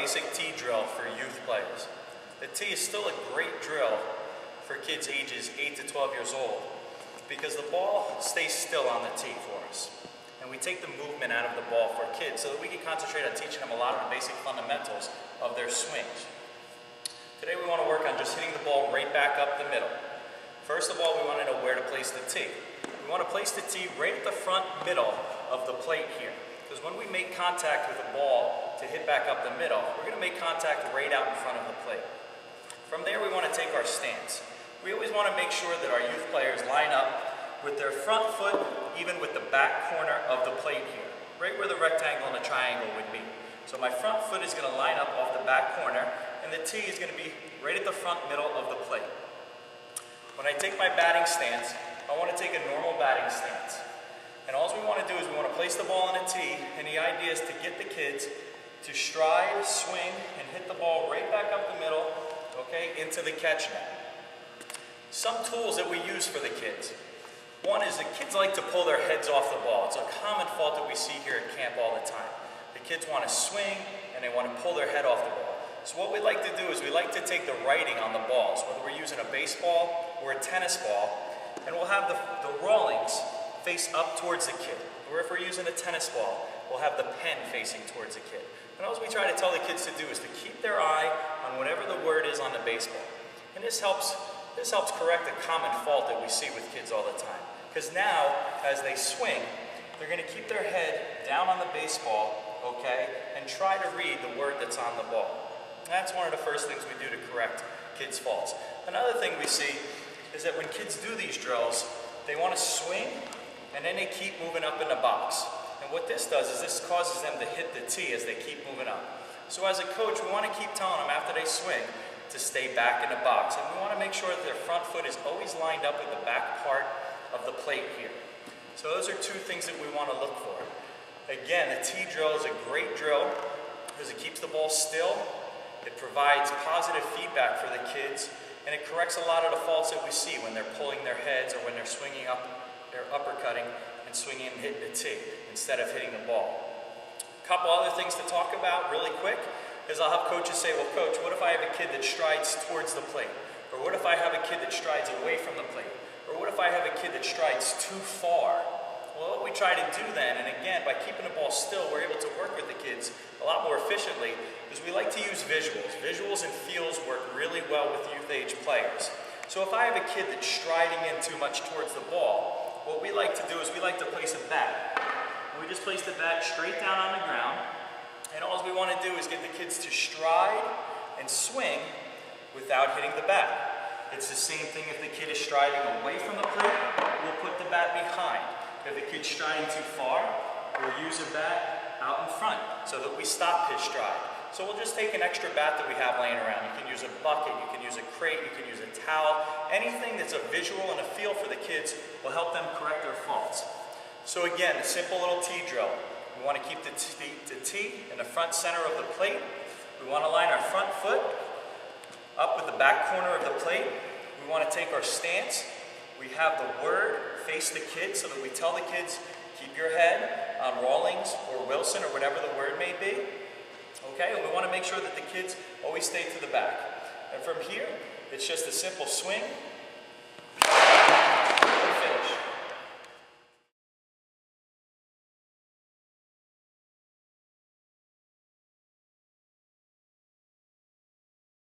basic tee drill for youth players. The tee is still a great drill for kids ages 8 to 12 years old because the ball stays still on the tee for us. And we take the movement out of the ball for kids so that we can concentrate on teaching them a lot of the basic fundamentals of their swings. Today we want to work on just hitting the ball right back up the middle. First of all, we want to know where to place the tee. We want to place the tee right at the front middle of the plate here. Because when we make contact with the ball to hit back up the middle, we're going to make contact right out in front of the plate. From there, we want to take our stance. We always want to make sure that our youth players line up with their front foot even with the back corner of the plate here, right where the rectangle and the triangle would be. So my front foot is going to line up off the back corner, and the tee is going to be right at the front middle of the plate. When I take my batting stance, I want to take a normal batting stance. And all we want to do is we want to place the ball on a tee, and the idea is to get the kids to stride, swing, and hit the ball right back up the middle, okay, into the catch net. Some tools that we use for the kids. One is the kids like to pull their heads off the ball. It's a common fault that we see here at camp all the time. The kids want to swing, and they want to pull their head off the ball. So what we like to do is we like to take the writing on the balls, whether we're using a baseball or a tennis ball, and we'll have the rollings face up towards the kid. Or if we're using a tennis ball, we'll have the pen facing towards the kid. And all we try to tell the kids to do is to keep their eye on whatever the word is on the baseball. And this helps correct a common fault that we see with kids all the time. Because now, as they swing, they're going to keep their head down on the baseball, okay, and try to read the word that's on the ball. And that's one of the first things we do to correct kids' faults. Another thing we see is that when kids do these drills, they want to swing, and then they keep moving up in the box. And what this does is this causes them to hit the tee as they keep moving up. So as a coach, we want to keep telling them after they swing to stay back in the box. And we want to make sure that their front foot is always lined up with the back part of the plate here. So those are two things that we want to look for. Again, the tee drill is a great drill because it keeps the ball still, it provides positive feedback for the kids, and it corrects a lot of the faults that we see when they're pulling their heads or when they're swinging up, they're uppercutting and swinging and hitting the tee instead of hitting the ball. A couple other things to talk about really quick is I'll have coaches say, well, coach, what if I have a kid that strides towards the plate? Or what if I have a kid that strides away from the plate? Or what if I have a kid that strides too far? Well, what we try to do then, and again, by keeping the ball still, we're able to work with the kids a lot more efficiently, is we like to use visuals. Visuals and feels work really well with youth age players. So if I have a kid that's striding in too much towards the ball, what we like to do is we like to place a bat. We just place the bat straight down on the ground, and all we want to do is get the kids to stride and swing without hitting the bat. It's the same thing if the kid is striding away from the plate, we'll put the bat behind. If the kid's striding too far, we'll use a bat out in front so that we stop his stride. So we'll just take an extra bat that we have laying around. You can use a bucket, you can use a crate, you can use a towel. Anything that's a visual and a feel for the kids will help them correct their faults. So again, a simple little tee drill. We want to keep the tee in the front center of the plate. We want to line our front foot up with the back corner of the plate. We want to take our stance. We have the word face the kid so that we tell the kids, keep your head on Rawlings or Wilson or whatever the word may be. Okay, and we want to make sure that the kids always stay to the back. And from here, it's just a simple swing